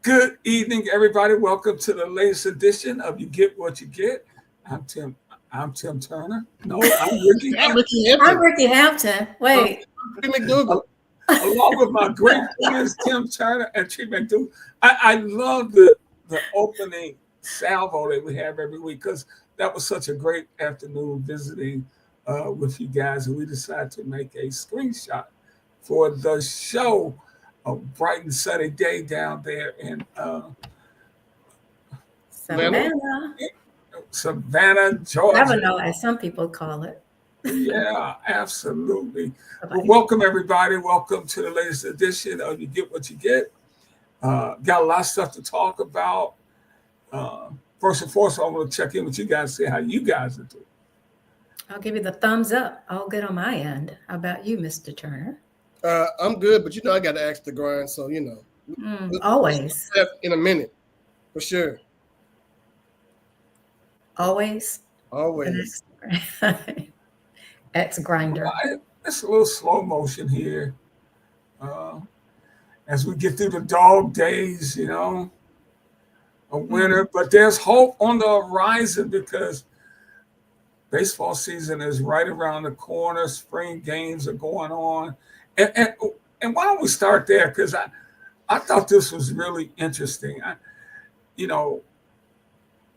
Good evening, everybody. Welcome to the latest edition of You Get What You Get. I'm Tim. I'm Tim Turner. No, I'm Ricky. I'm Ricky I'm Hampton. Ricky Hampton. Wait. McDougal. Along with my great friends Tim Turner and Tree McDougal. I love the opening salvo that we have every week because that was such a great afternoon visiting with you guys, and we decided to make a screenshot for the show. A bright and sunny day down there in Savannah, Georgia. Never know, as some people call it. Yeah, absolutely. Well, welcome, everybody. Welcome to the latest edition of You Get What You Get. Got a lot of stuff to talk about. First and foremost, I want to check in with you guys, see how you guys are doing. I'll give you the thumbs up. All good on my end. How about you, Mr. Turner? I'm good, but I got to ask the grind, so Always. In a minute, for sure. Always. Ex grinder. It's a little slow motion here. As we get through the dog days, a winter, but there's hope on the horizon because baseball season is right around the corner. Spring games are going on. And why don't we start there? Because I thought this was really interesting.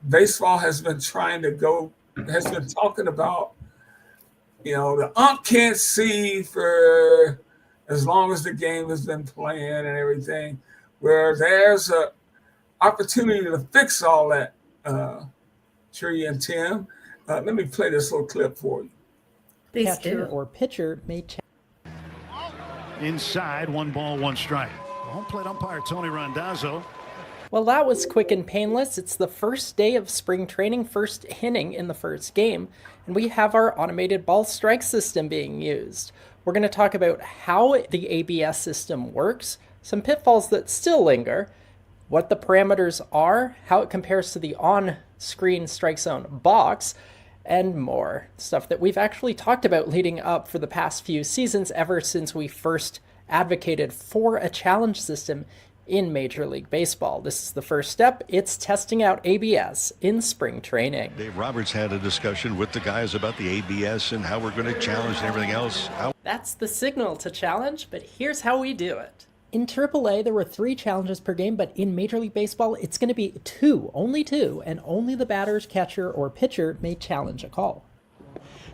Baseball has been talking about, the ump can't see for as long as the game has been playing and everything, where there's a opportunity to fix all that, Tree and Tim. Let me play this little clip for you. Catcher or pitcher may Inside, 1 ball, 1 strike. The home plate umpire, Tony Randazzo. Well, that was quick and painless. It's the first day of spring training, first inning in the first game, and we have our automated ball strike system being used. We're going to talk about how the ABS system works, some pitfalls that still linger, what the parameters are, how it compares to the on-screen strike zone box, and more stuff that we've actually talked about leading up for the past few seasons ever since we first advocated for a challenge system in Major League Baseball. This is the first step. It's testing out ABS in spring training. Dave Roberts had a discussion with the guys about the ABS and how we're going to challenge and everything else. That's the signal to challenge, but here's how we do it. In AAA, there were 3 challenges per game, but in Major League Baseball, it's going to be 2, only 2, and only the batter's catcher or pitcher may challenge a call.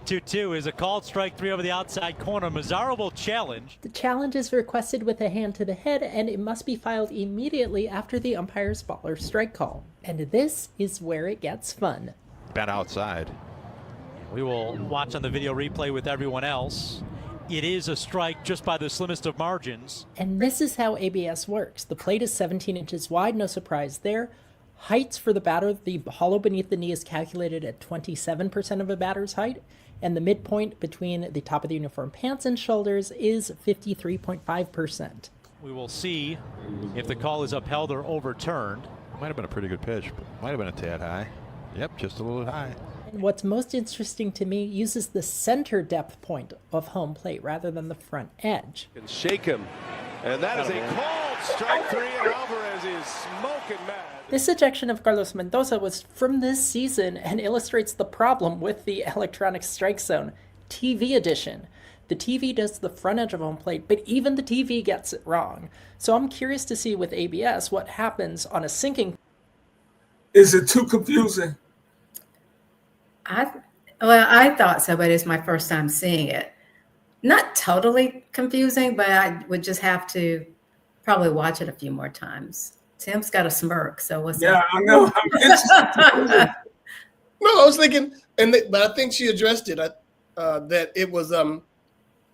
2-2 is a called strike 3 over the outside corner. Mazzaro will challenge. The challenge is requested with a hand to the head, and it must be filed immediately after the umpire's ball or strike call. And this is where it gets fun. Bet outside. We will watch on the video replay with everyone else. It is a strike just by the slimmest of margins. And this is how ABS works. The plate is 17 inches wide, no surprise there. Heights for the batter, the hollow beneath the knee is calculated at 27% of a batter's height, and the midpoint between the top of the uniform pants and shoulders is 53.5%. We will see if the call is upheld or overturned. Might have been a pretty good pitch, but might have been a tad high. Yep, just a little high. What's most interesting to me uses the center depth point of home plate rather than the front edge. And shake him. And that is a called strike 3, and Alvarez is smoking mad. This ejection of Carlos Mendoza was from this season and illustrates the problem with the electronic strike zone TV edition. The TV does the front edge of home plate, but even the TV gets it wrong. So I'm curious to see with ABS what happens on a sinking. Is it too confusing? I thought so, but it's my first time seeing it. Not totally confusing, but I would just have to probably watch it a few more times. Tim's got a smirk, so what's that? Yeah, I know. I'm interested. No, I was thinking, but I think she addressed it. That it was,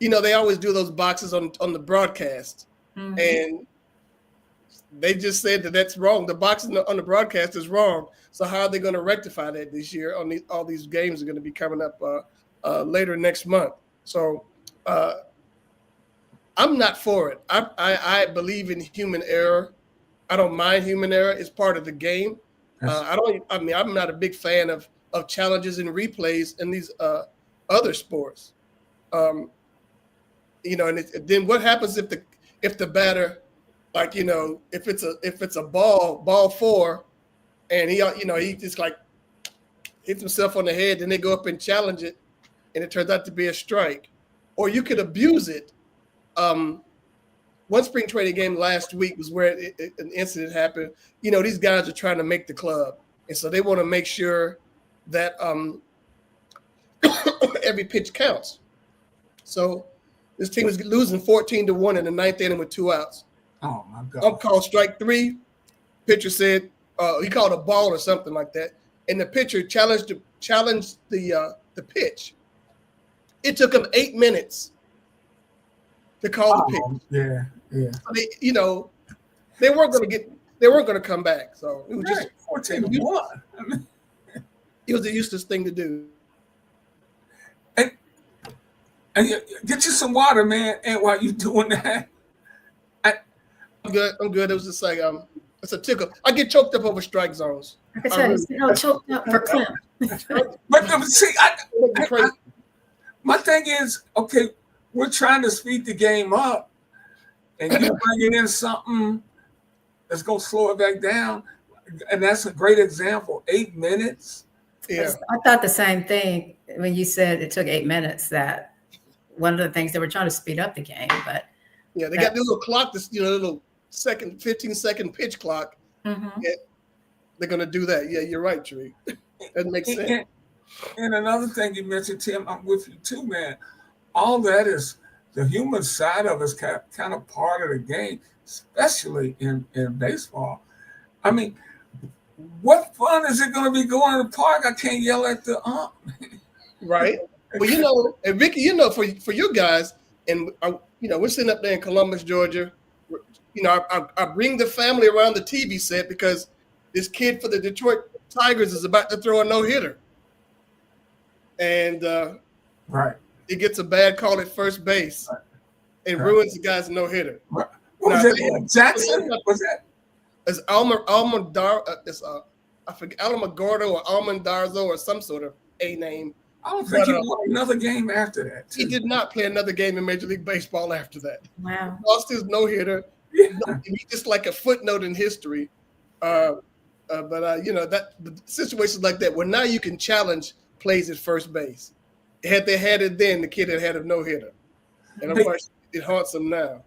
they always do those boxes on the broadcast, and they just said that that's wrong. The box on the broadcast is wrong. So how are they going to rectify that this year? All these games are going to be coming up later next month. So I'm not for it. I believe in human error. I don't mind human error. It's part of the game. I'm not a big fan of challenges and replays in these other sports. And then what happens if the batter Like, if it's a ball 4, and he just like hits himself on the head, then they go up and challenge it, and it turns out to be a strike. Or you could abuse it. One spring training game last week was where an incident happened. These guys are trying to make the club, and so they want to make sure that every pitch counts. So this team was losing 14-1 in the 9th inning with 2 outs. Oh my God! Ump called strike 3. Pitcher said he called a ball or something like that, and the pitcher challenged the pitch. It took him 8 minutes to call the pitch. Yeah. So they weren't going to come back. So it was just 14-1. It was a useless thing to do. And get you some water, man. And while you doing that, I'm good. It was just like it's a tickle. I get choked up over strike zones. I can tell you, choked up for Clint. But see, my thing is, okay, we're trying to speed the game up, and you bring in something that's gonna slow it back down, and that's a great example. 8 minutes. Yeah, I thought the same thing when you said it took 8 minutes. That one of the things they were trying to speed up the game, but yeah, they got this little clock, this little 15-second pitch clock. Mm-hmm. Yeah, they're gonna do that. Yeah, you're right, Tree. That makes sense. And another thing you mentioned, Tim, I'm with you too, man. All that is the human side of us, kind of part of the game, especially in baseball. I mean, what fun is it going to be going to the park? I can't yell at the ump. Right. Well, and Ricky, for you guys, and we're sitting up there in Columbus, Georgia. I bring the family around the TV set because this kid for the Detroit Tigers is about to throw a no-hitter. And right, he gets a bad call at first base and ruins the guy's no-hitter. What was it? Jackson? Was that? It's I forget, Alamogordo or Almondarzo or some sort of A name. I don't think he won another game after that. He did not play another game in Major League Baseball after that. Wow. He lost his no-hitter. Yeah. He's just like a footnote in history. But that the situations like that where now you can challenge plays at first base. Had they had it then, the kid had a no-hitter. And of course, it haunts him now.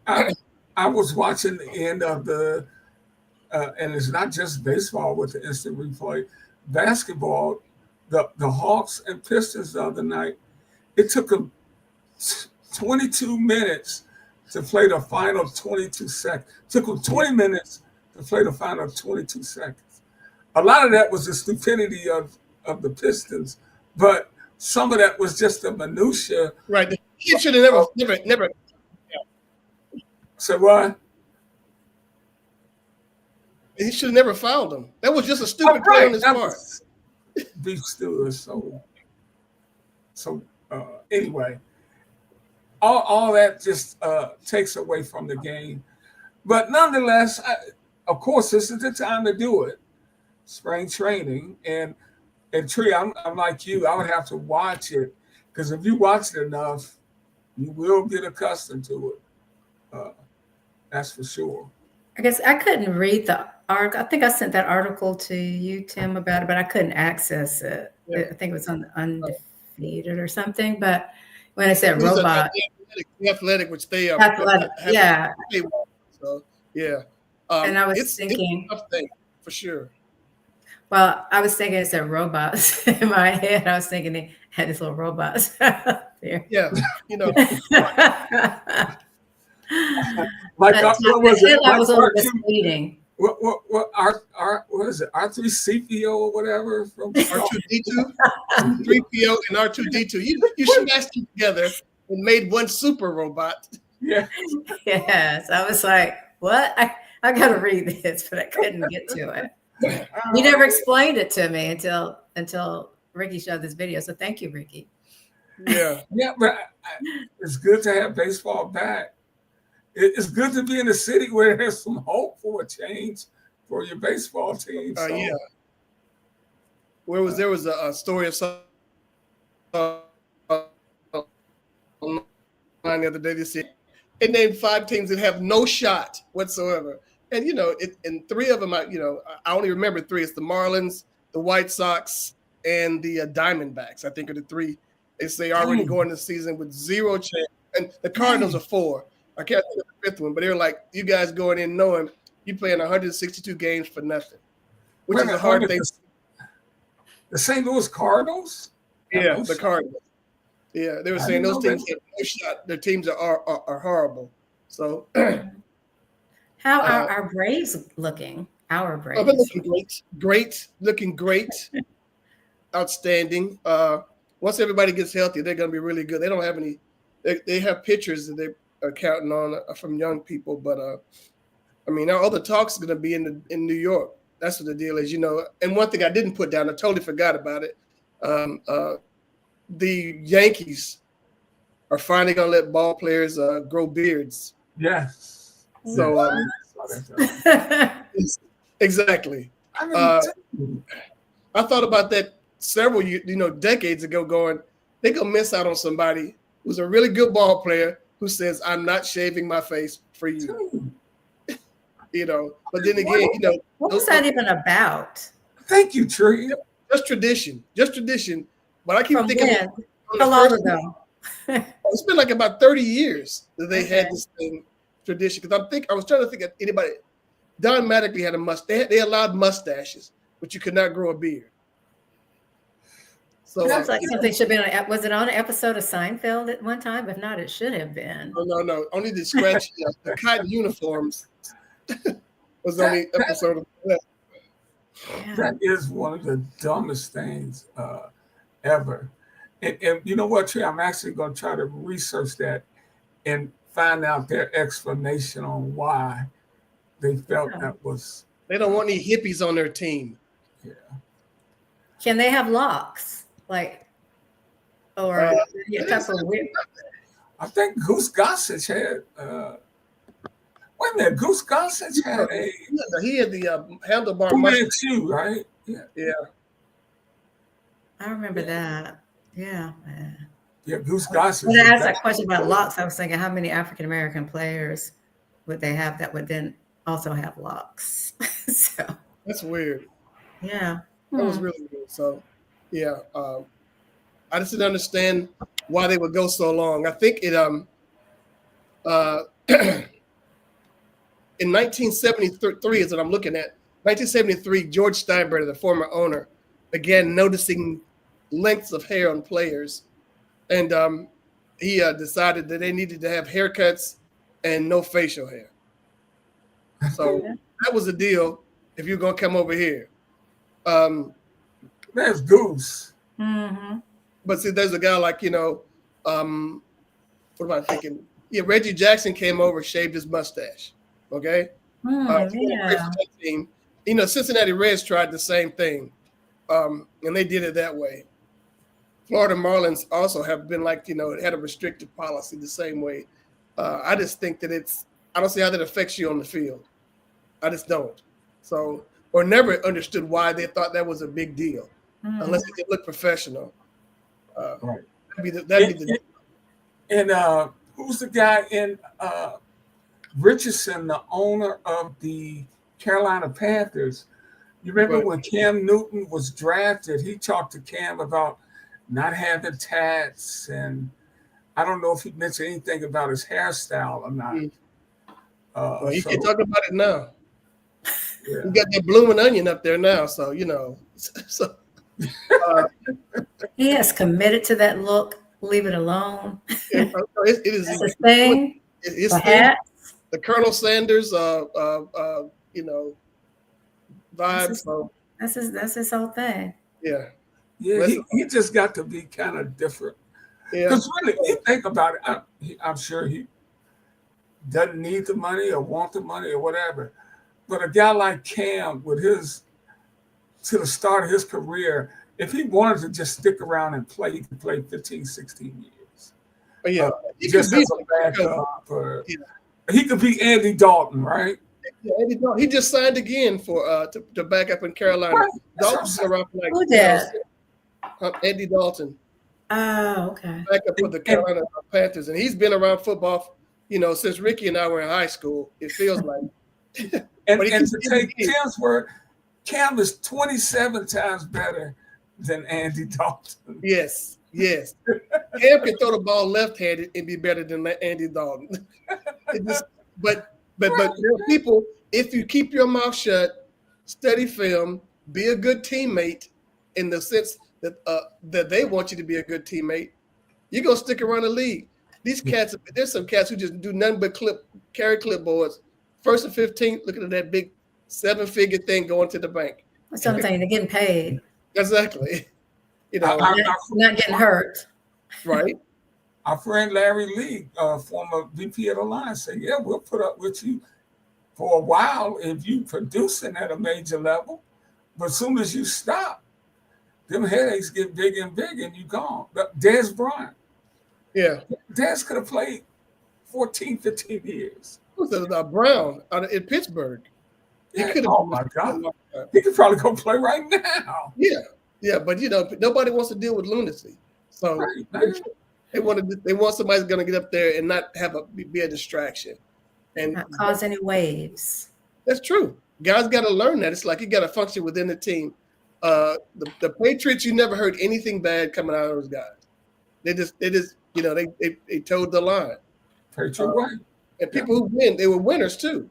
I was watching the end of the and it's not just baseball with the instant replay. Basketball, the Hawks and Pistons the other night, it took them 22 minutes to play the final 22 seconds. It took them 20 minutes to play the final 22 seconds. A lot of that was the stupidity of the Pistons, but some of that was just the minutia. Right. He should have never. So what? He should have never fouled him. That was just a stupid play on his part. Beef stew is so anyway, all that just takes away from the game. But nonetheless, of course, this is the time to do it. Spring training. And Tree, I'm like you. I would have to watch it because if you watch it enough, you will get accustomed to it. That's for sure. I guess I couldn't read the article. I think I sent that article to you, Tim, about it, but I couldn't access it. Yeah. I think it was on Undefeated or something. But when I said robot, athletic, which they are athletic, yeah. So yeah, and I was thinking, it's a tough thing, for sure. Well, I was thinking it said robots in my head. I was thinking they had these little robots there. Yeah, Like what was it? That was a little misleading. What is it? R3CPO or whatever from R2D2, 3PO and R2D2. You should ask them together and made one super robot. Yeah. Yes, I was like, what? I got to read this, but I couldn't get to it. You never explained it to me until Ricky showed this video. So thank you, Ricky. Yeah, but it's good to have baseball back. It's good to be in a city where there's some hope for a change for your baseball team. So. Yeah. There was a story of some the other day. They said It named 5 teams that have no shot whatsoever. And, and 3 of them, I only remember 3. It's the Marlins, the White Sox, and the Diamondbacks, I think, are the 3. They say already going the season with 0 chance. And the Cardinals are 4. I can't think of the 5th one, but they're like, you guys going in knowing you're playing 162 games for nothing, which is a hard thing. The St. Louis Cardinals? Yeah, the Cardinals. Yeah, they were saying those teams have no shot. Their teams are horrible. So, how are our Braves looking? Our Braves. They're looking great, looking great, outstanding. Once everybody gets healthy, they're going to be really good. They don't have any. They have pitchers that they are counting on from young people, but all the talk's going to be in New York. That's what the deal is, And one thing I didn't put down, I totally forgot about it. The Yankees are finally going to let ball players grow beards. Yes. So exactly. I thought about that several decades ago, going, they're going to miss out on somebody who's a really good ball player who says, I'm not shaving my face for you. But then again, what was that even about? Thank you, Tree. Just tradition. But I keep thinking, how long ago? It's been like about 30 years that they had this thing tradition. Because I was trying to think of anybody. Don Mattingly had a mustache. They allowed mustaches, but you could not grow a beard. So sounds like something should be on. Was it on an episode of Seinfeld at one time? If not, it should have been. No. Only the scratch, the cotton uniforms was the only episode of that. Yeah. That is one of the dumbest things ever. And you know what, Trey? I'm actually going to try to research that and find out their explanation on why they felt that was. They don't want any hippies on their team. Yeah. Can they have locks? Type of weird. I think Goose Gossage had. Wait a minute, Goose Gossage had a. He had the handlebar mustache too, right? Yeah. I remember that. Yeah. Yeah, Goose Gossage. When I asked that question about locks, I was thinking, how many African American players would they have that would then also have locks? So that's weird. Yeah, that was really weird. So, yeah, I just didn't understand why they would go so long. I think it in 1973 is what I'm looking at. 1973, George Steinbrenner, the former owner, began noticing lengths of hair on players, and he decided that they needed to have haircuts and no facial hair. So that was the deal. If you're gonna come over here, that's Goose. Mm-hmm. But see, there's a guy like what am I thinking? Yeah, Reggie Jackson came over, shaved his mustache. Okay. Team. Cincinnati Reds tried the same thing, and they did it that way. Florida Marlins also have been it had a restrictive policy the same way. I just think that I don't see how that affects you on the field. I just don't. So, or never understood why they thought that was a big deal, unless it looked professional. Right. That'd be the and who's the guy in Richardson, the owner of the Carolina Panthers? You remember when Cam Newton was drafted, he talked to Cam about not having tats, and I don't know if he mentioned anything about his hairstyle or not. You can talk about it now. Yeah. You got that blooming onion up there now, so So he has committed to that look. Leave it alone. It is That's his thing. It's the Colonel Sanders, vibe. That's his whole thing. Yeah. Yeah, he just got to be kind of different. Yeah. Because really, you think about it, I'm sure he doesn't need the money or want the money or whatever. But a guy like Cam, to the start of his career, if he wanted to just stick around and play, he could play 15, 16 years. But yeah, just as a backup. He could be Andy Dalton, right? Yeah, Andy Dalton. He just signed again for to back up in Carolina. Right. Dalton's been around for Who did? Andy Dalton. Oh, okay. Back up with the Carolina Panthers, and he's been around football since Ricky and I were in high school, it feels like. And to take Tim's word, Cam is 27 times better than Andy Dalton. Yes. Cam can throw the ball left-handed and be better than Andy Dalton. But there are people, if you keep your mouth shut, study film, be a good teammate in the sense that they want you to be a good teammate, you're going to stick around the league. These cats, there's some cats who just do nothing but carry clipboards. 1st and 15th, looking at that big 7-figure thing going to the bank. That's what I'm saying. They're getting paid. Exactly. Not getting hurt. Right. Our friend Larry Lee, former VP of the line, said, yeah, we'll put up with you for a while if you producing at a major level. But as soon as you stop, them headaches get bigger and bigger and you gone. Dez Bryant. Yeah. Dez could have played 14, 15 years. Who's that? Brown out in Pittsburgh. Yeah. Oh, my God. He could probably go play right now. Yeah, but nobody wants to deal with lunacy. So they want somebody who's going to get up there and not be a distraction. And not cause any waves. That's true. Guys got to learn that. It's like you got to function within the team. The Patriots, you never heard anything bad coming out of those guys. They just they towed the line. Patriot way. And people who win, they were winners too.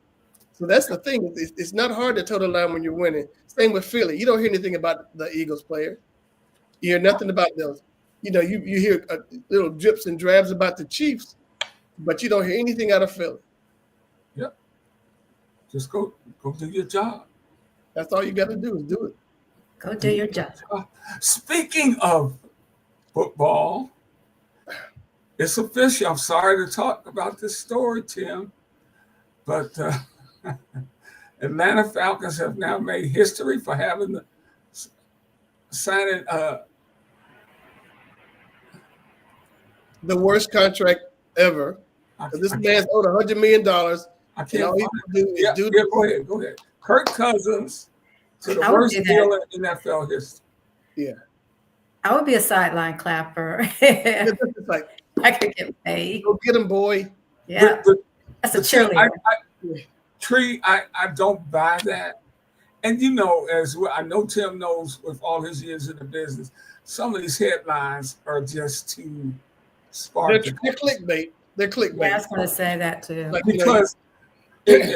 So that's the thing. It's not hard to toe the line when you're winning. Same with Philly. You don't hear anything about the Eagles player. You hear nothing about those. You hear little drips and drabs about the Chiefs, but you don't hear anything out of Philly. Yep. Just go do your job. That's all you got to do is do it. Go do your job. Speaking of football, it's official. I'm sorry to talk about this story, Tim, but Atlanta Falcons have now made history for having signing the worst contract ever. This man's owed $100 million. I can't. All he can do is go ahead. Kirk Cousins to the worst deal in NFL history. Yeah. I would be a sideline clapper. I could get paid. Go get him, boy. Yeah. That's a cheerleader. I don't buy that. And as well, I know Tim knows with all his years in the business, some of these headlines are just too sparkly. They're clickbait. Yeah, I was going to say that too. Because if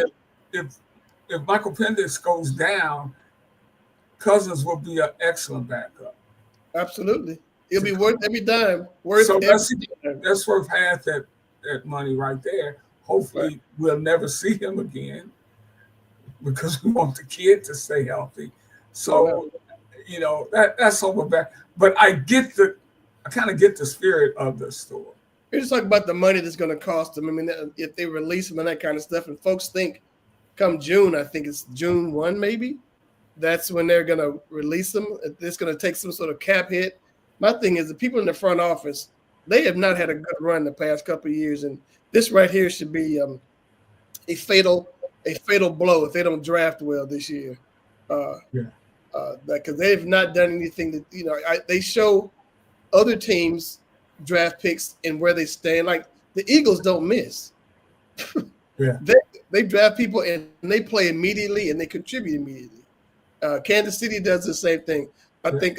Michael Penix goes down, Cousins will be an excellent backup. Absolutely. It'll be worth every dime. So that's worth half that money right there. Hopefully we'll never see him again because we want the kid to stay healthy. So, that's over back. But I kind of get the spirit of the story. You're just talking about the money that's going to cost them. I mean, if they release them and that kind of stuff, and folks think come June, I think it's June 1 maybe, that's when they're going to release them. It's going to take some sort of cap hit. My thing is the people in the front office, they have not had a good run the past couple of years, and this right here should be a fatal blow if they don't draft well this year. Because they have not done anything that they show other teams draft picks and where they stand. Like the Eagles don't miss. They draft people and they play immediately and they contribute immediately. Kansas City does the same thing. I think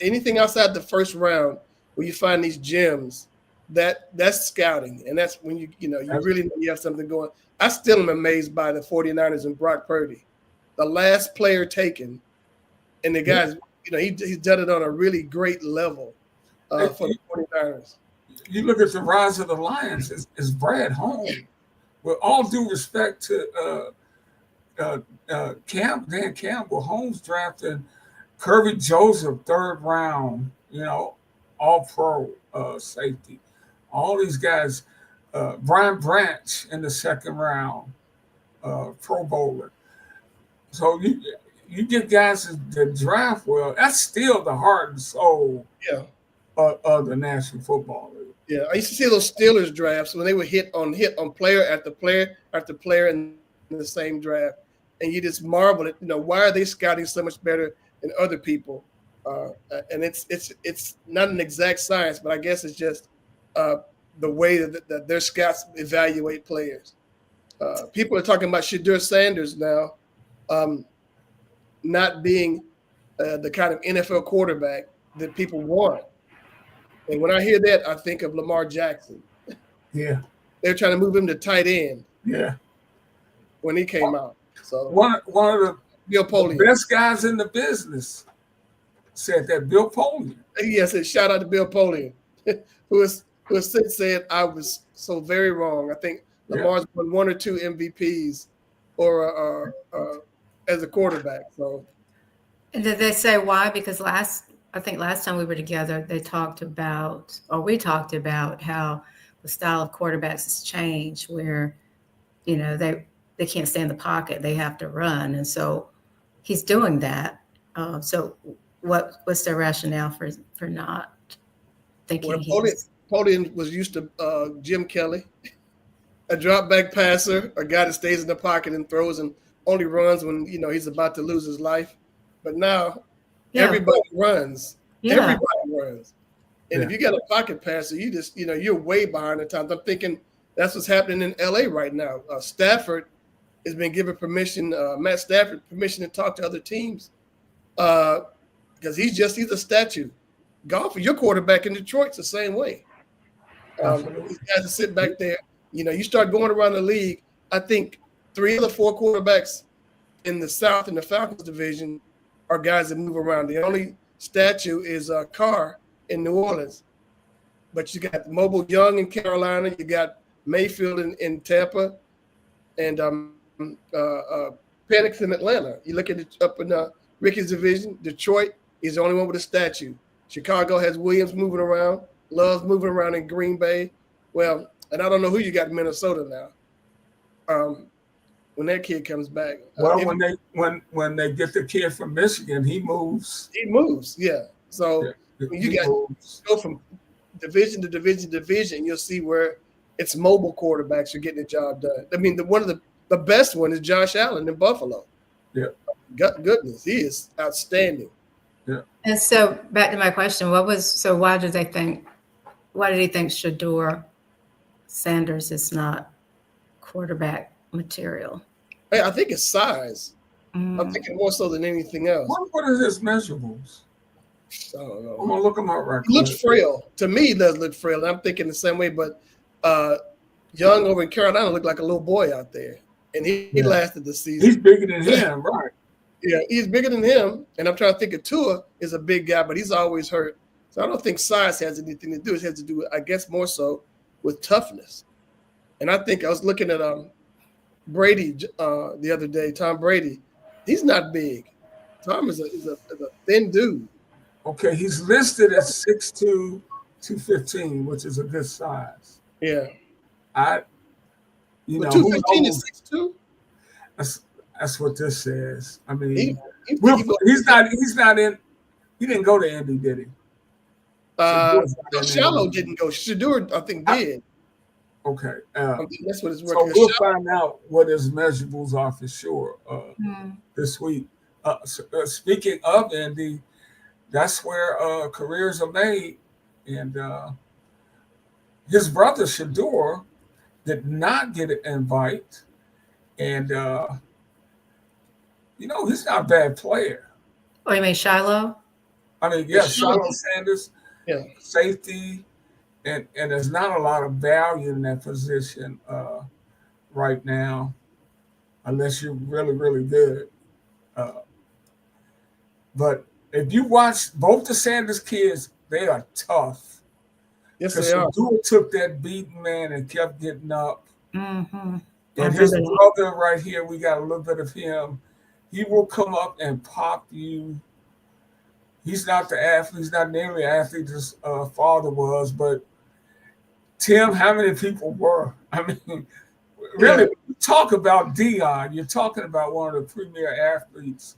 anything outside the first round where you find these gems, that's scouting, and that's when you really know you have something going. I still am amazed by the 49ers and Brock Purdy, the last player taken, and the guys, he's done it on a really great level for the 49ers. You look at the rise of the Lions, is Brad Holmes. With all due respect to Dan Campbell, Holmes drafted Kirby Joseph, 3rd round, all-pro safety. All these guys, Brian Branch in the 2nd round, Pro Bowler. So you get guys that draft well. That's still the heart and soul of the National Football League. Yeah, I used to see those Steelers drafts when they would hit on player after player after player in the same draft, and you just marvel at why are they scouting so much better than other people? And it's not an exact science, but I guess it's just the way that their scouts evaluate players. People are talking about Shedeur Sanders now not being the kind of NFL quarterback that people want. And when I hear that, I think of Lamar Jackson. Yeah. They're trying to move him to tight end. Yeah. When he came out. So one of the best guys in the business said that, Bill Polian. Yes, shout out to Bill Polian, who has since said I was so very wrong. I think Lamar's won 1 or 2 MVPs or as a quarterback. So, and did they say why? Because last time we were together, we talked about how the style of quarterbacks has changed, where they can't stay in the pocket; they have to run, and so he's doing that. So, what's their rationale for not thinking? Well, Polian was used to Jim Kelly, a drop back passer, a guy that stays in the pocket and throws and only runs when he's about to lose his life. But now everybody runs. Yeah. Everybody runs. And if you got a pocket passer, you just you're way behind the times. I'm thinking that's what's happening in LA right now. Stafford has been given permission, Matt Stafford permission to talk to other teams because he's a statue. Golf, your quarterback in Detroit's the same way. These guys to sit back there. You start going around the league. I think 3 of the 4 quarterbacks in the South in the Falcons division are guys that move around. The only statue is Carr in New Orleans. But you got Mobile Young in Carolina. You got Mayfield in Tampa, and Penix in Atlanta. You look at it up in Ricky's division. Detroit is the only one with a statue. Chicago has Williams moving around. Love's moving around in Green Bay. Well, and I don't know who you got in Minnesota now. When that kid comes back. Well, when they get the kid from Michigan, he moves. He moves, yeah. So when you go from division to division to division, you'll see where it's mobile quarterbacks are getting the job done. I mean, one of the best one is Josh Allen in Buffalo. Yeah. Goodness, he is outstanding. Yeah. And so back to my question, why did he think Shedeur Sanders is not quarterback material? Hey, I think it's size. I'm thinking more so than anything else. What are his measurables? I don't know. I'm gonna look him up right quick. He looks frail. To me, he does look frail. I'm thinking the same way, but Young over in Carolina looked like a little boy out there. And he lasted the season. He's bigger than him, right? Yeah, he's bigger than him. And I'm trying to think of Tua is a big guy, but he's always hurt. So I don't think size has anything to do. It has to do with, I guess, more so with toughness. And I think I was looking at Brady the other day, Tom Brady. He's not big. Tom is a thin dude. Okay, he's listed at 6'2", 215, which is a good size. Yeah. 215 is 6'2"? That's what this says. I mean, he's not in. He didn't go to Indy, did he? Shallow didn't go. Shedeur, I think, did. Okay. That's what his work so is. we'll find out what his measurables are for sure this week. Speaking of Indy, that's where careers are made. And his brother Shedeur did not get an invite. And, he's not a bad player. Oh, you mean Shiloh? I mean, Shiloh Sanders, safety, and there's not a lot of value in that position right now, unless you're really, really good. But if you watch both the Sanders kids, they are tough. Yes, they are. Shedeur took that beating, man, and kept getting up. Mm-hmm. And his brother right here, we got a little bit of him. He will come up and pop you. He's not the athlete. He's not nearly the athlete his father was. But, Tim, how many people were? I mean, really, when you talk about Dion, you're talking about one of the premier athletes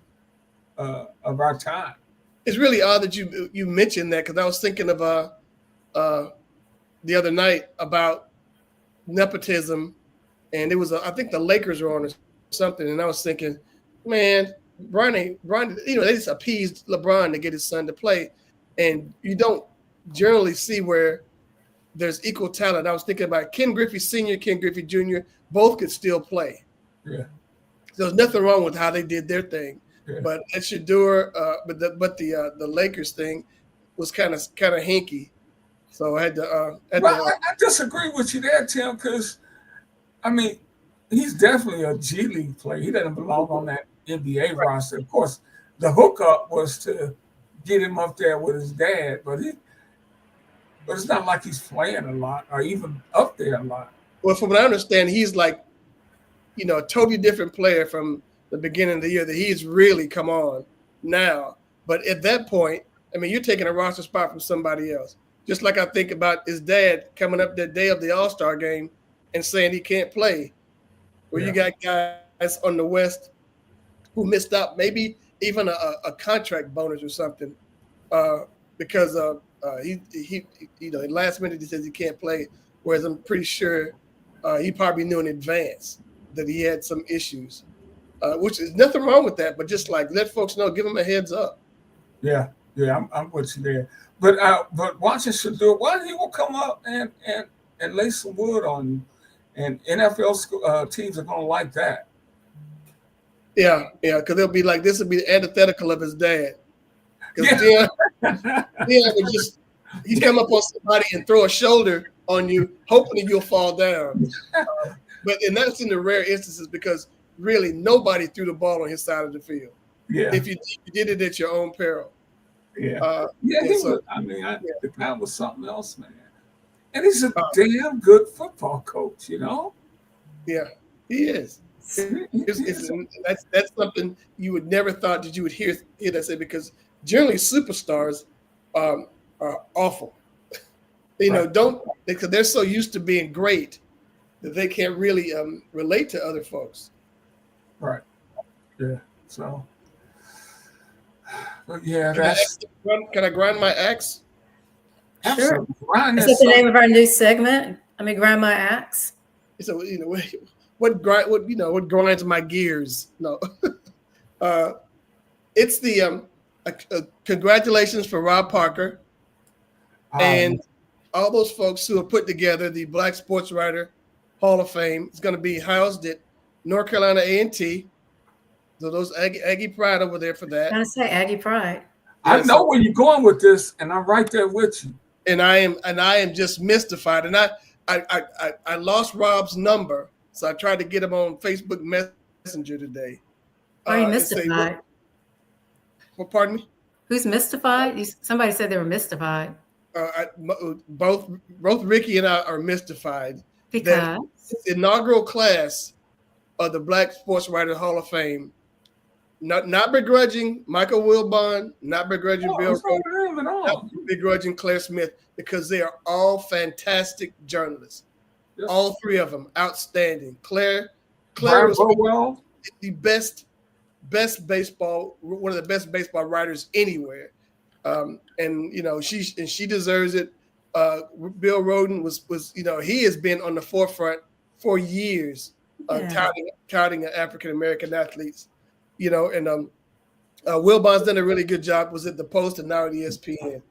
of our time. It's really odd that you mentioned that, because I was thinking of the other night about nepotism, and it was I think the Lakers were on or something, and I was thinking, man, Brian, they just appeased LeBron to get his son to play, and you don't generally see where there's equal talent. I was thinking about Ken Griffey Sr., Ken Griffey Jr., both could still play. Yeah. There's nothing wrong with how they did their thing. Yeah. But at Shedeur, but the Lakers thing was kind of hinky. So I had to. I disagree with you there, Tim, because I mean, he's definitely a G League player. He doesn't belong on that NBA roster. Of course, the hookup was to get him up there with his dad, but it's not like he's playing a lot or even up there a lot. Well, from what I understand, he's like, a totally different player from the beginning of the year, that he's really come on now. But at that point, I mean, you're taking a roster spot from somebody else. Just like I think about his dad coming up that day of the All-Star game and saying he can't play. Where you got guys on the West who missed out, maybe even a contract bonus or something, because he last minute he says he can't play. Whereas I'm pretty sure he probably knew in advance that he had some issues, which is nothing wrong with that. But just like let folks know, give them a heads up. Yeah, I'm with you there. But watching Shedeur, why he will come up and lay some wood on you, and NFL teams are gonna like that. Yeah, because they'll be like, this will be the antithetical of his dad. Because Deion would just he'd come up on somebody and throw a shoulder on you, hoping that you'll fall down. And that's in the rare instances, because really nobody threw the ball on his side of the field. Yeah. If you did it at your own peril. Yeah. The guy was something else, man. And he's a damn good football coach, Yeah, he is. That's something you would never thought that you would hear that say, because generally superstars are awful. Because they're so used to being great that they can't really relate to other folks. Right. Yeah. So. But can I grind my axe? Sure. Is that the name of our new segment? Grind my axe. So what grinds my gears? No, it's the congratulations for Rob Parker and all those folks who have put together the Black Sports Writer Hall of Fame. It's going to be housed at North Carolina A&T. So those Aggie Pride over there for that. I say Aggie Pride. I know where you're going with this, and I'm right there with you. And I am just mystified. And I lost Rob's number, so I tried to get him on Facebook Messenger today. Are you mystified? Pardon me? Who's mystified? Somebody said they were mystified. Both Ricky and I are mystified. Because the inaugural class of the Black Sports Writer Hall of Fame, not begrudging Michael Wilbon, not begrudging Bill Rhoden, not begrudging Claire Smith, because they are all fantastic journalists. Yes. All three of them outstanding. Claire was the best baseball, one of the best baseball writers anywhere, and she deserves it. Bill Rhoden was he has been on the forefront for years, touting African American athletes, and Wilbon's done a really good job. Was at the Post and now at ESPN.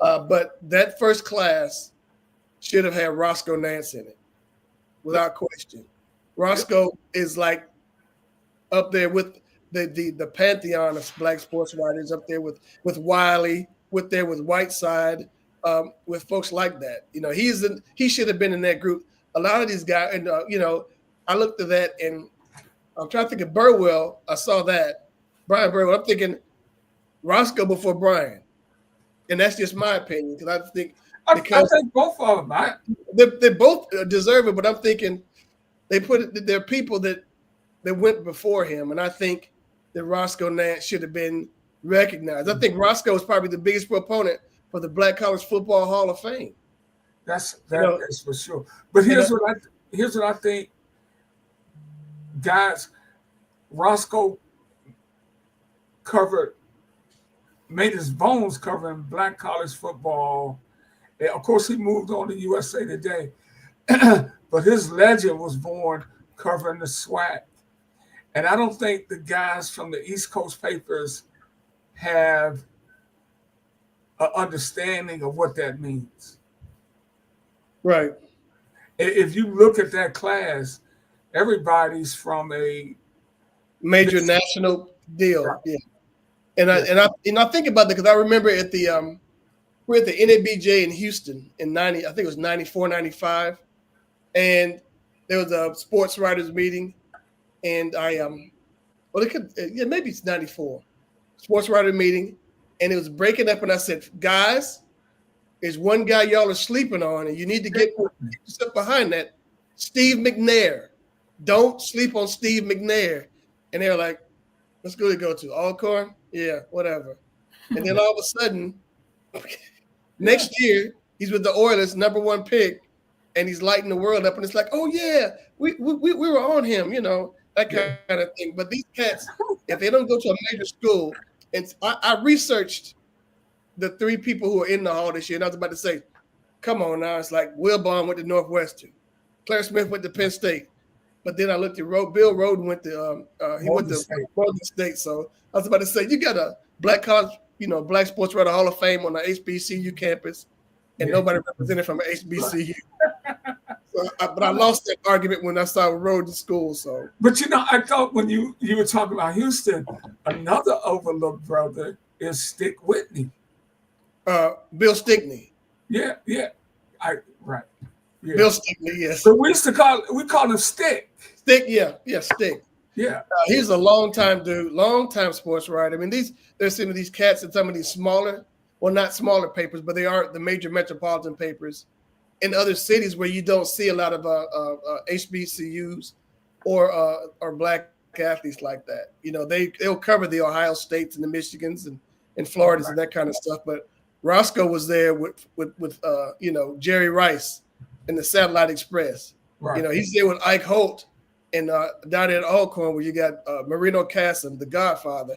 But that first class should have had Roscoe Nance in it, without question. Roscoe is like up there with the pantheon of Black sports writers, up there with Wiley, with Whiteside, with folks like that. He should have been in that group. A lot of these guys, and I looked at that, and I'm trying to think of Burwell. I saw that Brian Burwell. I'm thinking Roscoe before Brian, and that's just my opinion, because I think both of them. They both deserve it, but I'm thinking there are people that went before him, and I think that Roscoe Nance should have been recognized. I think Roscoe is probably the biggest proponent for the Black College Football Hall of Fame. That is for sure. But here's what I think, guys. Roscoe made his bones covering Black college football. And of course, he moved on to USA Today, but his legend was born covering the SWAC. And I don't think the guys from the East Coast papers have an understanding of what that means. Right. If you look at that class, everybody's from a major national deal. Right. Yeah. And I think about that because I remember at the we're at the NABJ in Houston in 90, I think it was 94, 95. And there was a sports writers meeting. And well, it could, yeah, maybe it's 94 sports writer meeting. And it was breaking up. And I said, guys, there's one guy y'all are sleeping on, and you need to get yourself behind that. Steve McNair. Don't sleep on Steve McNair. And they were like, let's go to Alcorn. Yeah, whatever. And then all of a sudden, next year, he's with the Oilers, #1 pick, and he's lighting the world up. And it's like, oh yeah, we were on him, that kind of thing. But these cats, if they don't go to a major school, and I researched the 3 people who are in the hall this year, and I was about to say, come on now, it's like Wilbon went to Northwestern, Claire Smith went to Penn State, but then I looked at Bill Roden went to Morgan State. So I was about to say, you got a black college, Black Sports Writer Hall of Fame on the HBCU campus, and nobody represented from an HBCU. But I lost that argument when I saw Roden School. So, but I thought when you were talking about Houston, another overlooked brother is Stick Whitney. Bill Stickney. Yeah. Right. Yeah. Bill Stickney, yes. But we call him Stick. Stick, yeah, Stick. Yeah. He's a long-time dude, long-time sports writer. I mean, there's some of these cats in some of these smaller, well, not smaller papers, but they are the major metropolitan papers in other cities where you don't see a lot of HBCUs or black athletes like that. They'll cover the Ohio States and the Michigans and Floridas and that kind of stuff. But Roscoe was there with Jerry Rice and the Satellite Express. Right. He's there with Ike Holt and down at Alcorn where you got Marino Casson, the Godfather.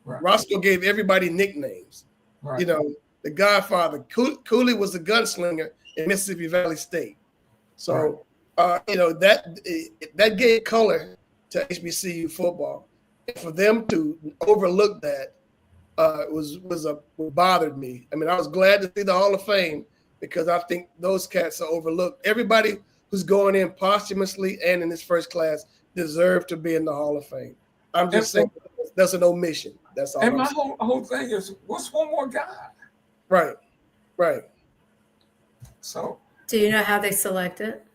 Right. Roscoe gave everybody nicknames. Right. The Godfather. Cooley was a gunslinger in Mississippi Valley State. So, that gave color to HBCU football. And for them to overlook that what bothered me. I mean, I was glad to see the Hall of Fame because I think those cats are overlooked. Everybody who's going in posthumously and in this first class deserve to be in the Hall of Fame. I'm just saying that's an omission. That's all. And my whole thing is, what's one more guy? Right. So, do you know how they select it?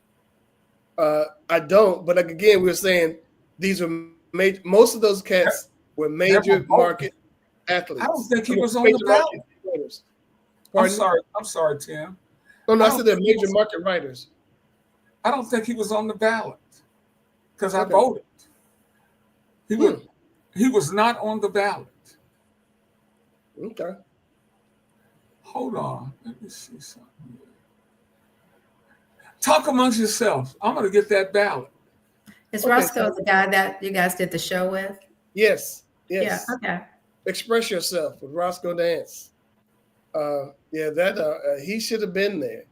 I don't, but again, we were saying these were most of those cats were major market athletes. I don't think he was on the ballot. I'm sorry, Tim. No, I said they're major market writers. I don't think he was on the ballot because I voted. He was not on the ballot. Okay. Hold on. Let me see something. Talk amongst yourselves. I'm going to get that ballot. Is Roscoe the guy that you guys did the show with? Yes. Yeah. Okay. Express Yourself with Roscoe Dance. He should have been there.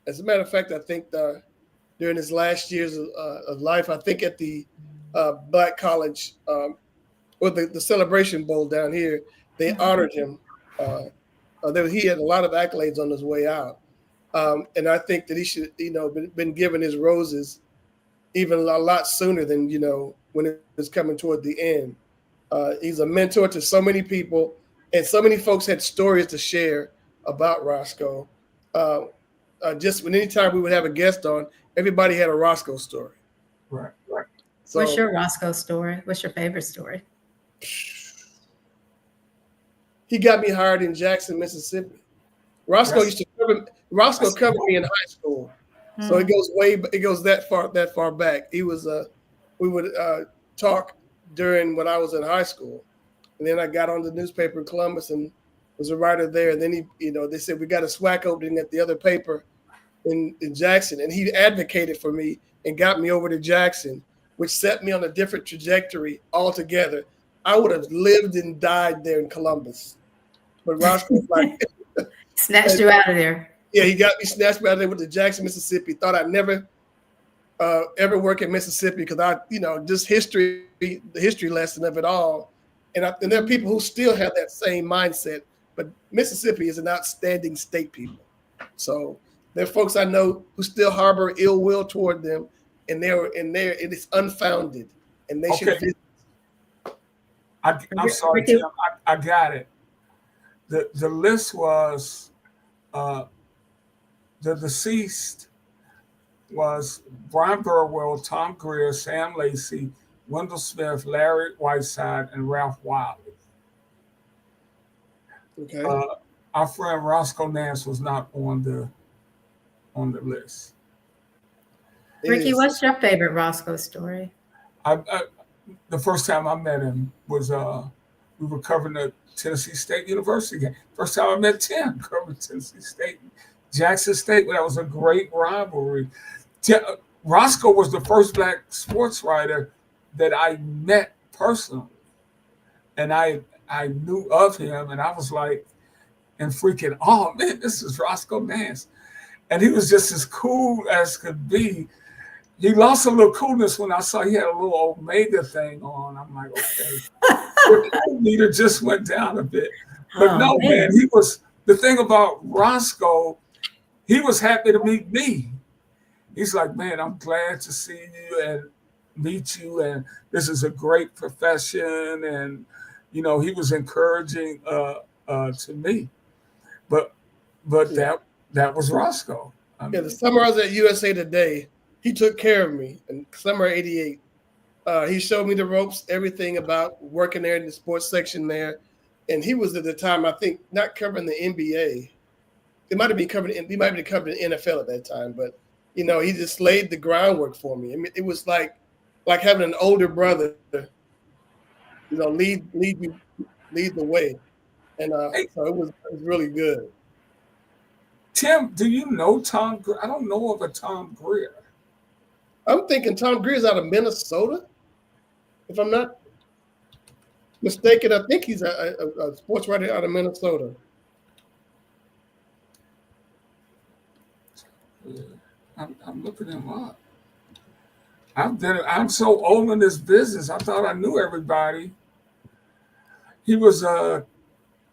As a matter of fact, I think during his last years of life, I think at the Black College or the Celebration Bowl down here, they honored him. He had a lot of accolades on his way out. And I think that he should, been given his roses even a lot sooner than, when it was coming toward the end. He's a mentor to so many people, and so many folks had stories to share about Roscoe. Just anytime we would have a guest on, everybody had a Roscoe story. Right. So, what's your Roscoe story? What's your favorite story? He got me hired in Jackson, Mississippi. Roscoe covered me in high school. So it goes that far back. He was we would talk during when I was in high school. And then I got on the newspaper in Columbus and was a writer there. And then they said we got a SWAC opening at the other paper in Jackson. And he advocated for me and got me over to Jackson, which set me on a different trajectory altogether. I would have lived and died there in Columbus. But Roscoe snatched you out of there. Yeah, he got me snatched out of there with the Jackson, Mississippi. Thought I'd never ever work in Mississippi because just the history lesson of it all. And there are people who still have that same mindset, but Mississippi is an outstanding state, people. So There are folks I know who still harbor ill will toward them, and it is unfounded, and they should visit. I'm sorry, Tim. I got it. The list was the deceased was Brian Burwell, Tom Greer, Sam Lacey, Wendell Smith, Larry Whiteside, and Ralph Wiley. Okay. Our friend Roscoe Nance was not on the list. Ricky, what's your favorite Roscoe story? The first time I met him was we were covering the Tennessee State University game. First time I met Tim covering Tennessee State, Jackson State. That was a great rivalry. Roscoe was the first Black sports writer that I met personally, and I knew of him, and I was like, and freaking, oh man, this is Roscoe Nance, and he was just as cool as could be. He lost a little coolness when I saw he had a little Omega thing on. I'm like, okay, the meter just went down a bit, but man, he was. The thing about Roscoe, he was happy to meet me. He's like, man, I'm glad to see you and meet you, and this is a great profession, and he was encouraging to me, but that was Roscoe. The summer I was at USA Today, he took care of me. In summer of '88, he showed me the ropes, everything about working there in the sports section there, and he was at the time, I think, not covering the NBA. He might have been covering the NFL at that time, but he just laid the groundwork for me. I mean, it was like having an older brother, lead the way, and so it was really good. Tim, do you know Tom Greer? I don't know of a Tom Greer. I'm thinking Tom Greer's out of Minnesota, if I'm not mistaken. I think he's a sports writer out of Minnesota. I'm looking him up. I'm so old in this business. I thought I knew everybody. He was a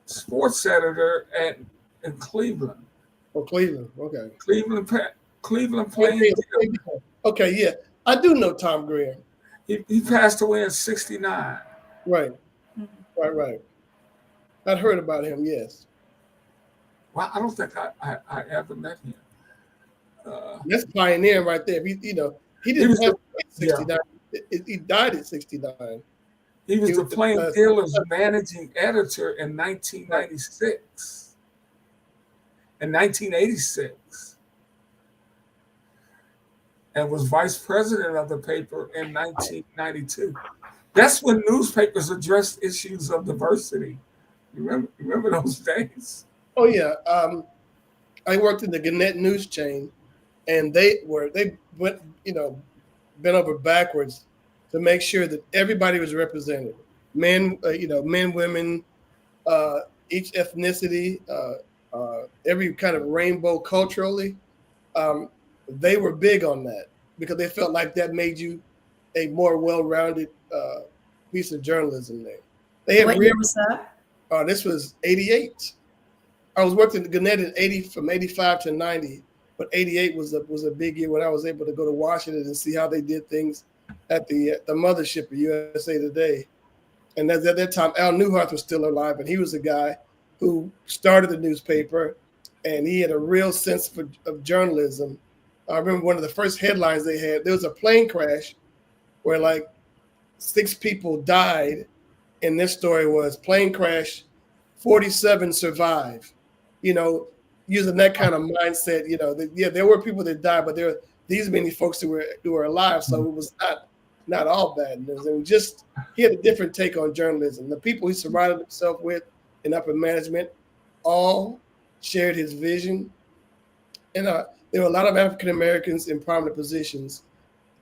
sports editor in Cleveland. Oh, Cleveland. Okay. Cleveland playing. Okay, yeah. I do know Tom Greer. He passed away in '69. Right. I'd heard about him, yes. Well, I don't think I ever met him. That's pioneering right there. He didn't have 69. He died at 69. He was the Plain Dealer's managing editor in 1996. In 1986. And was vice president of the paper in 1992. That's when newspapers addressed issues of diversity. Remember those days? Oh yeah. I worked in the Gannett news chain, and they went, bent over backwards to make sure that everybody was represented. Men, women, each ethnicity, every kind of rainbow culturally. They were big on that because they felt like that made you a more well-rounded piece of journalism there. They had what year was that? This was 88. I was working at Gannett from 85 to 90, but 88 was a big year when I was able to go to Washington and see how they did things at the mothership of USA Today. And at that time, Al Newhart was still alive, and he was a guy who started the newspaper, and he had a real sense of journalism. I remember one of the first headlines they had, there was a plane crash where like 6 people died, and this story was plane crash, 47 survive. Using that kind of mindset, there were people that died, but there were these many folks who were alive, so it was not all bad news. And he had a different take on journalism. The people he surrounded himself with in upper management all shared his vision. And there were a lot of African Americans in prominent positions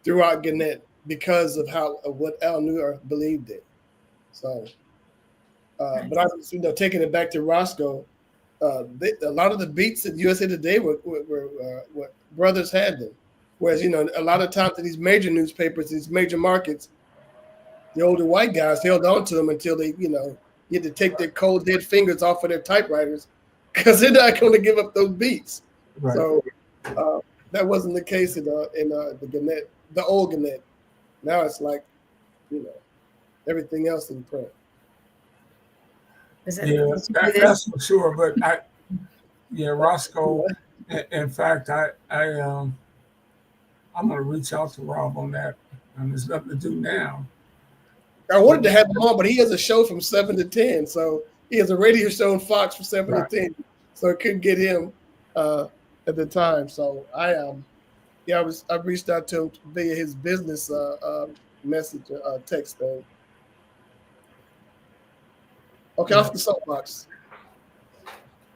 throughout Gannett because of what Al Newhart believed in. So, but I was, taking it back to Roscoe. A lot of the beats at USA Today were brothers had them. Whereas, a lot of times in these major newspapers, these major markets, the older white guys held on to them until they, you had to take their cold, dead fingers off of their typewriters because they're not going to give up those beats. Right. So That wasn't the case in the Gannett, the old Gannett. Now it's like, everything else in print. That's for sure. But Roscoe. In fact, I'm going to reach out to Rob on that, and there's nothing to do now. I wanted to have him on, but he has a show from 7 to 10, so he has a radio show on Fox from 7 to 10, so I couldn't get him at the time. So I reached out to him via his business message text thing. Okay, off the soapbox.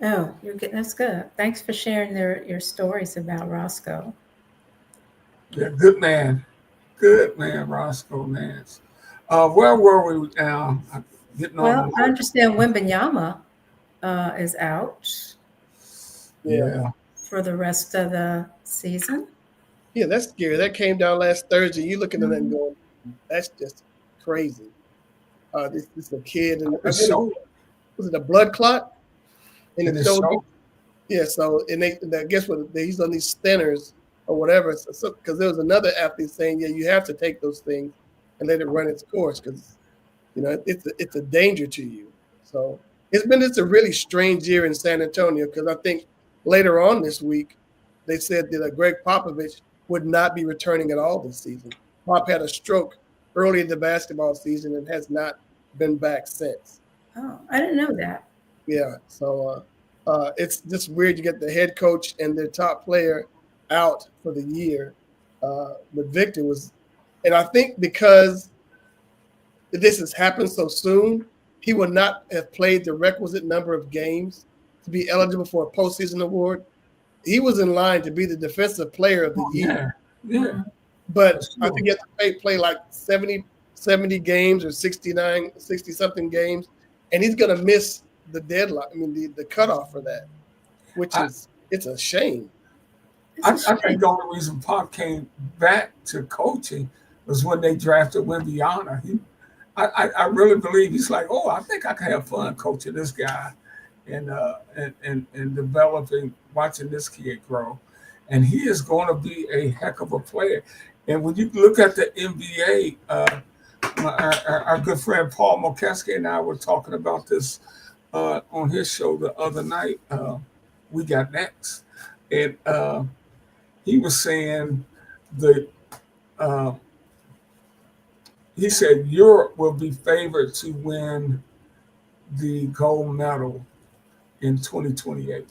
Oh, that's good. Thanks for sharing your stories about Roscoe. Yeah, good man, Roscoe Nance. Where were we now? Well, I understand Wembanyama is out. Yeah. For the rest of the season. Yeah, that's scary. That came down last Thursday. You looking at that and going, that's just crazy. This is a kid, and was it a blood clot? In the shoulder. Yeah, so and I guess what he's on these stentors or whatever. So because there was another athlete saying, you have to take those things and let it run its course because it's a danger to you. So it's a really strange year in San Antonio because I think later on this week they said that Greg Popovich would not be returning at all this season. Pop had a stroke early in the basketball season and has not been back since. Oh, I didn't know that. Yeah, so it's just weird. You get the head coach and their top player out for the year. But Victor was, and I think because this has happened so soon, he would not have played the requisite number of games to be eligible for a postseason award. He was in line to be the defensive player of the year. Yeah. But I think he has to play like 70 games or 60-something games, and he's going to miss the deadline. I mean, the cutoff for that, it's a shame. I think the only reason Pop came back to coaching was when they drafted Wembanyama. I really believe he's like, I think I can have fun coaching this guy and developing, watching this kid grow. And he is going to be a heck of a player. And when you look at the NBA, our good friend Paul Mokeski and I were talking about this on his show the other night. We Got Next. And he was saying he said Europe will be favored to win the gold medal in 2028.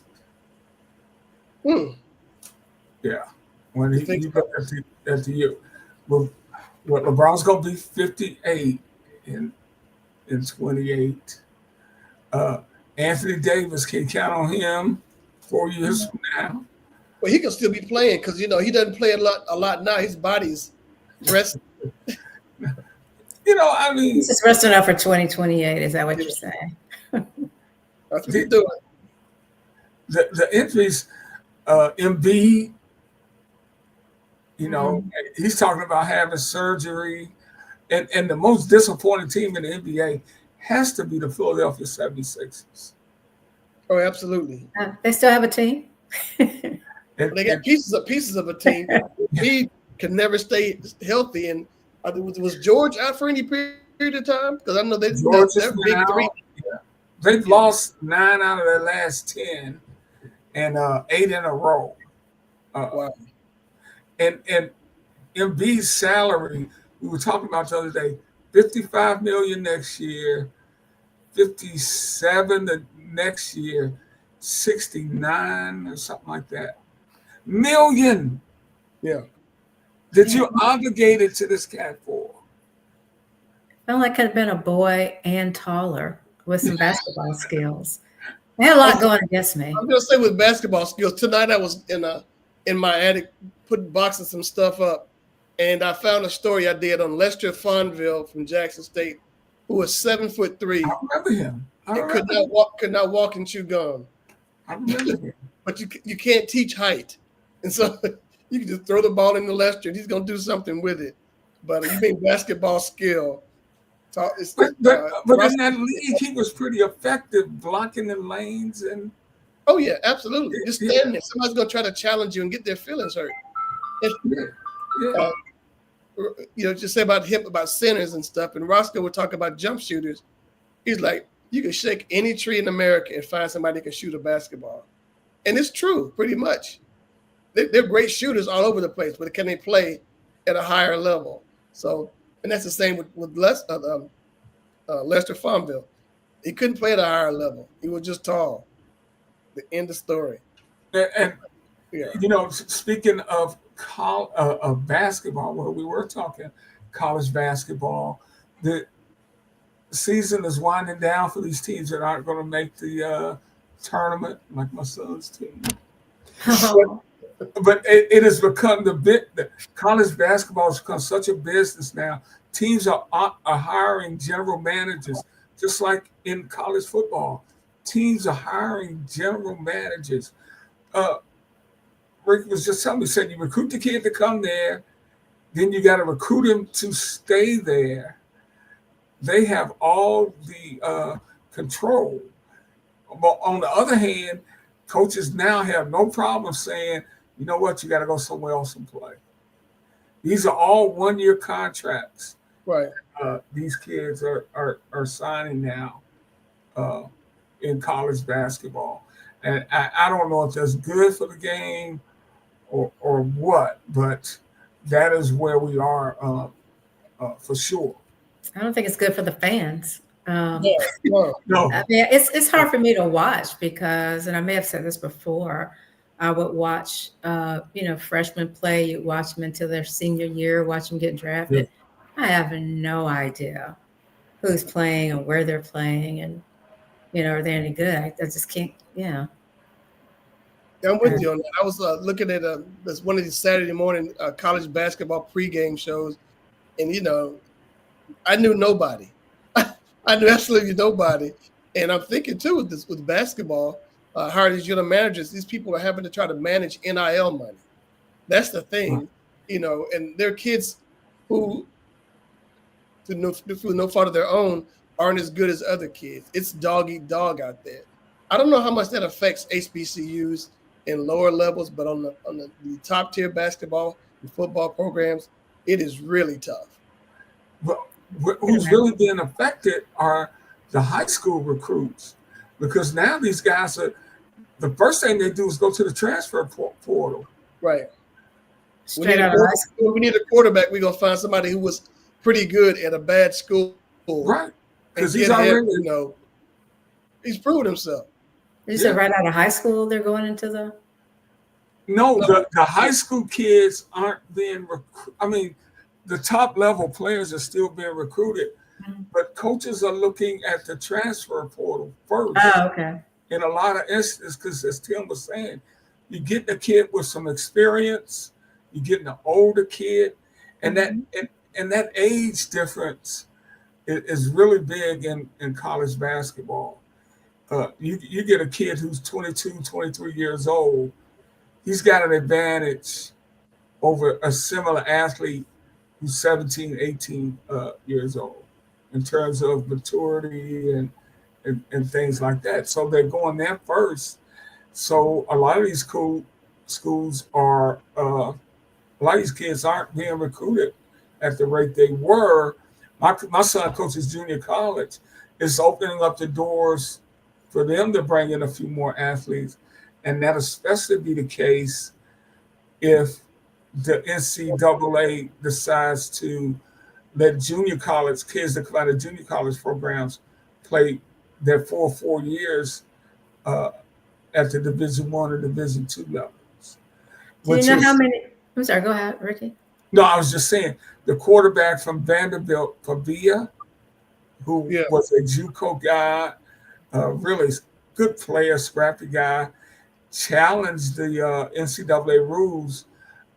Yeah. When he looked at the year. Well, LeBron's going to be 58 in 28. Anthony Davis, can count on him 4 years from now. Well, he can still be playing because, he doesn't play a lot now. His body's resting. He's just resting up for 2028. Is that what you're saying? That's what he's doing. The injuries, Embiid, he's talking about having surgery. And the most disappointing team in the NBA has to be the Philadelphia 76ers. Oh, absolutely. They still have a team? They got pieces of a team. He can never stay healthy. And was George out for any period of time? Because I know they're big three. Yeah. They've lost 9 out of their last 10 and 8 in a row. Wow. And Embiid's salary, we were talking about the other day, $55 million next year, $57 the next year, 69 or something like that. Million. Yeah. that you're obligated to this cat for. Felt like I could have been a boy and taller with some basketball skills. I had a lot going against me. I'm gonna say with basketball skills. Tonight I was in my attic boxing some stuff up, and I found a story I did on Lester Fonville from Jackson State, who was 7'3". I remember him. Could not walk and chew gum. I remember him. But you can't teach height, and so you can just throw the ball into Lester, and he's gonna do something with it. But you mean basketball skill. But in that league, he was pretty effective blocking the lanes and Oh yeah, absolutely. Just stand there. Somebody's gonna try to challenge you and get their feelings hurt. Just say about centers and stuff. And Roscoe would talk about jump shooters. He's like, you can shake any tree in America and find somebody that can shoot a basketball, and it's true, pretty much. They're great shooters all over the place, but can they play at a higher level? So, and that's the same with Lester Farmville. He couldn't play at a higher level. He was just tall. The end of story. And speaking of basketball, well, we were talking college basketball. The season is winding down for these teams that aren't going to make the tournament, like my son's team. But it has become college basketball has become such a business now. Teams are hiring general managers, just like in college football. Teams are hiring general managers. Rick was just telling me, said you recruit the kid to come there, then you got to recruit him to stay there. They have all the control. But on the other hand, coaches now have no problem saying, you know what, you got to go somewhere else and play. These are all one-year contracts. Right. These kids are signing now in college basketball. And I don't know if that's good for the game or what, but that is where we are for sure. I don't think it's good for the fans. No. I mean, it's hard for me to watch because, and I may have said this before, I would watch, freshmen play. You watch them until their senior year, watch them get drafted. Yeah. I have no idea who's playing and where they're playing, and are they any good? I just can't. Yeah. I'm with you on that. I was looking at one of these Saturday morning college basketball pregame shows, and I knew nobody. I knew absolutely nobody, and I'm thinking too with basketball, hiring these general managers, these people are having to try to manage NIL money. That's the thing, and they're kids who, through no fault of their own, aren't as good as other kids. It's dog eat dog out there. I don't know how much that affects HBCUs in lower levels, but on the top tier basketball and football programs, it is really tough. Well, who's really being affected are the high school recruits, because now these guys the first thing they do is go to the transfer portal. Right. We need a quarterback. We're gonna find somebody who was pretty good at a bad school. Right. Because he's already, he's proven himself. You said right out of high school they're going into the. No, the high school kids aren't being recruited. I mean, the top level players are still being recruited, but coaches are looking at the transfer portal first. Oh, okay. In a lot of instances, because as Tim was saying, you get a kid with some experience, you get an older kid, and that age difference is really big in college basketball. You get a kid who's 22, 23 years old, he's got an advantage over a similar athlete who's 17, 18 years old in terms of maturity and things like that. So they're going there first. So a lot of these schools are, a lot of these kids aren't being recruited at the rate they were. My son coaches junior college. It's opening up the doors for them to bring in a few more athletes. And that'll especially be the case if the NCAA decides to let junior college kids that come out of junior college programs play their 4 years at the Division I or Division II levels. Do you know how many? I'm sorry, go ahead, Ricky. No, I was just saying the quarterback from Vanderbilt, Pavia, who was a JUCO guy, really good player, scrappy guy, challenged the NCAA rules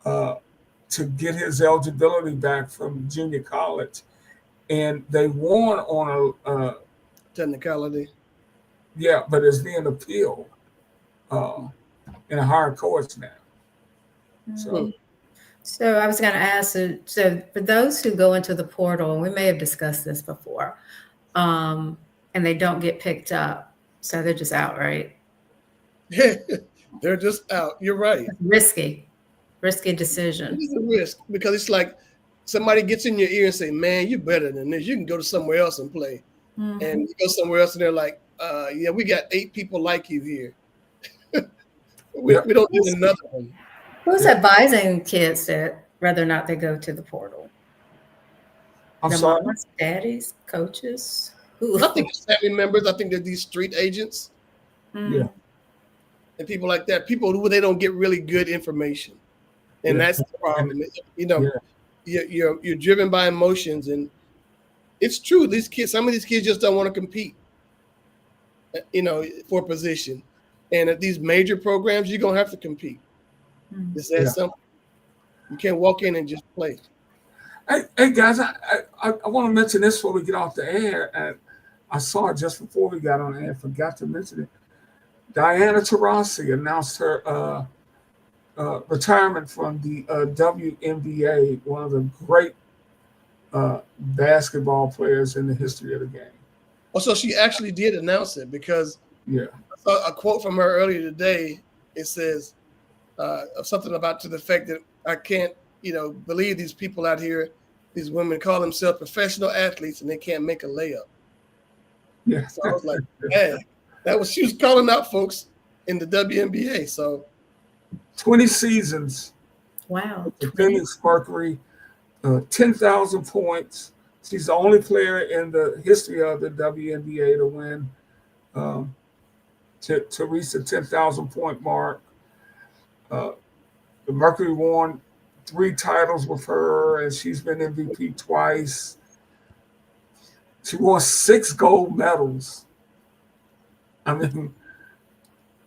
to get his eligibility back from junior college, and they won on a technicality. Yeah, but it's being appealed in a higher courts now. So I was going to ask, so for those who go into the portal, and we may have discussed this before, and they don't get picked up, so they're just out, right? They're just out. You're right. Risky It decision. is a risk because it's like somebody gets in your ear and say, "Man, you're better than this. You can go to somewhere else and play." Mhm. And you go somewhere else and they're like, "Yeah, we got 8 people like you here. we don't need another one." Who's advising kids that whether or not they go to the portal? I'm The sorry. mamas, daddies, coaches? Who? I think it's family members. I think they're these street agents Yeah. and people like that. People who they don't get really good information, and Yeah. that's the problem. Yeah. You're driven by emotions, and it's true. These kids, some of these kids just don't want to compete, for a position. And at these major programs, you're gonna have to compete. It's that simple. You can't walk in and just play. Hey guys, I want to mention this before we get off the air. And I saw it just before we got on air. Forgot to mention it. Diana Taurasi announced her retirement from the WNBA, one of the great basketball players in the history of the game. Oh, so she actually did announce it because Yeah. I saw a quote from her earlier today. It says something about to the effect that I can't, believe these people out here, these women call themselves professional athletes and they can't make a layup. Yeah. So I was like, man, she was calling out folks in the WNBA. So 20 seasons. Wow. The Phoenix Mercury, 10,000 points. She's the only player in the history of the WNBA to win, to reach the 10,000 point mark. The Mercury won 3 titles with her, and she's been MVP twice. She won 6 gold medals. I mean,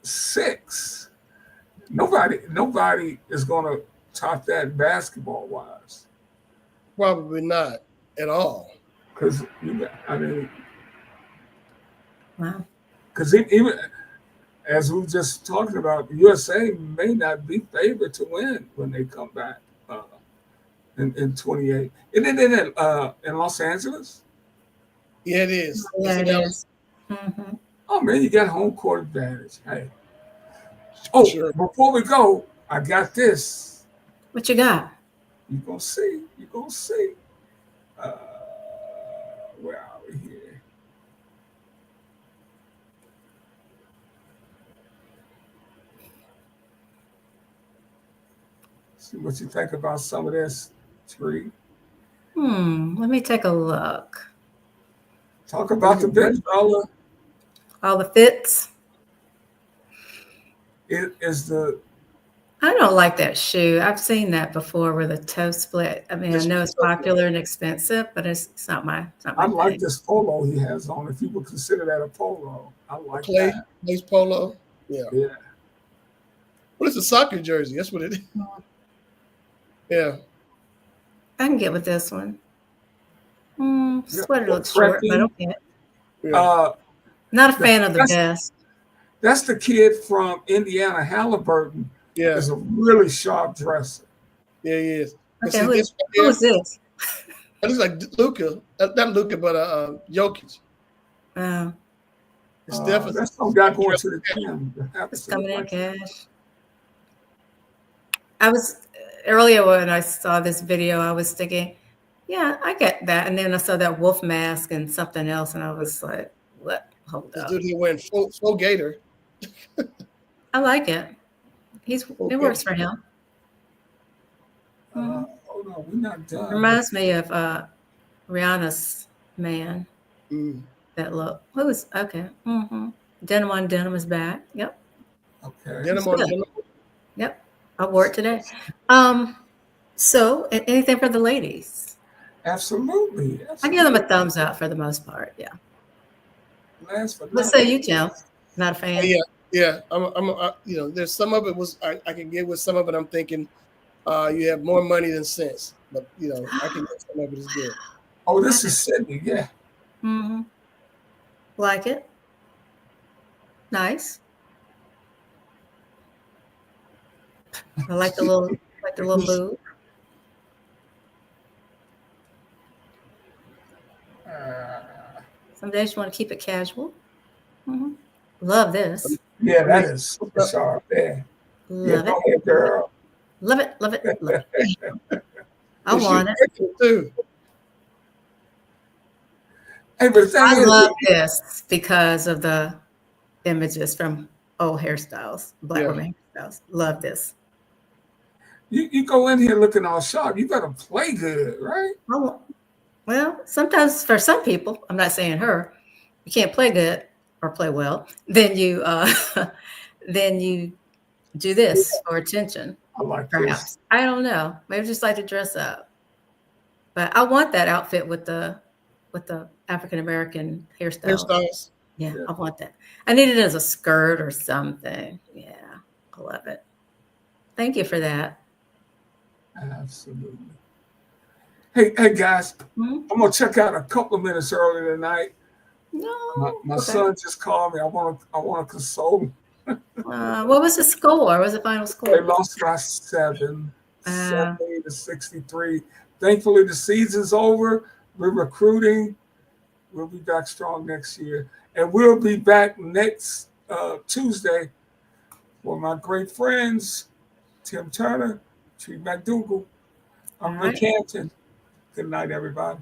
6. Nobody is going to top that basketball wise. probably not at all. Because Wow. because even as we were just talking about, USA may not be favored to win when they come back in 28. And then in Los Angeles. Yeah, it is. Yeah, it It's is. Mhm. Oh man, you got home court advantage. Hey. Oh, Sure. before we go, I got this. What you got? You're gonna see. You're gonna see. Where are we here? See what you think about some of this, Tree. Let me take a look. Talk about the big fella. All the fits. It is the I don't like that shoe. I've seen that before with a toe split. I mean, I know it's popular and expensive, but it's not my I like thing. this polo he has on. If you would consider that a polo, I like Clay, that. Clay's polo. Yeah. Yeah. Well, it's a soccer jersey. That's what it is. Yeah. I can get with this one. Sweater looks Preppy. short, but okay. Yeah. Not a fan of the vest. That's the kid from Indiana, Halliburton. Yeah. Is a really sharp dresser. Yeah, he is. And Okay, see, who this is right here, this? that looks like Luka. Not Luka, but Jokic. Oh, It's definitely That's some guy going to the gym. it's coming in cash. I was earlier when I saw this video, I was thinking, yeah, I get that. And then I saw that wolf mask and something else, and I was like, what? Hold this up. dude here wearing full gator. I like it. It works for him. Hold on, we're not done. Reminds me of Rihanna's man. That look. Who was okay? Denim on denim is back. Yep. Okay. Denim on denim. Yep. I wore it today. So anything for the ladies? Absolutely. I give them a thumbs up for the most part. Yeah. Last but What not say you, Tim? Not a fan? Yeah. There's some of it was I can get with some of it. I'm thinking you have more money than sense, but I can get some of it is good. Oh, this is Sydney. Yeah. Like it? Nice. I like the little boob. Some days you want to keep it casual. Love this. Yeah, that is super sharp there. Yeah, Love go it. ahead, girl. Love it. Love it. Love it. I It's want it. Excellent, too. Hey, but the thing I is, love this because of the images from old hairstyles, black Yeah. women hairstyles. Love this. you go in here looking all sharp. You got to play good, right? Oh, well, sometimes for some people, I'm not saying her, you can't play good or play well. Then you then you do this for attention, I like this. perhaps. I don't know. Maybe just like to dress up. But I want that outfit with the African American hairstyle. Hairstyles. Yeah, I want that. I need it as a skirt or something. Yeah, I love it. Thank you for that. Absolutely. Hey guys, Hmm? I'm gonna check out a couple of minutes early tonight. No. My Okay. son just called me. I want to console him. What was the score? What was the final They score? lost by 70 Uh, to 63. Thankfully, the season's over. We're recruiting. We'll be back strong next year, and we'll be back next Tuesday for my great friends Tim Turner, Tree McDougal. I'm All Rick right. Hampton. Good night, everybody.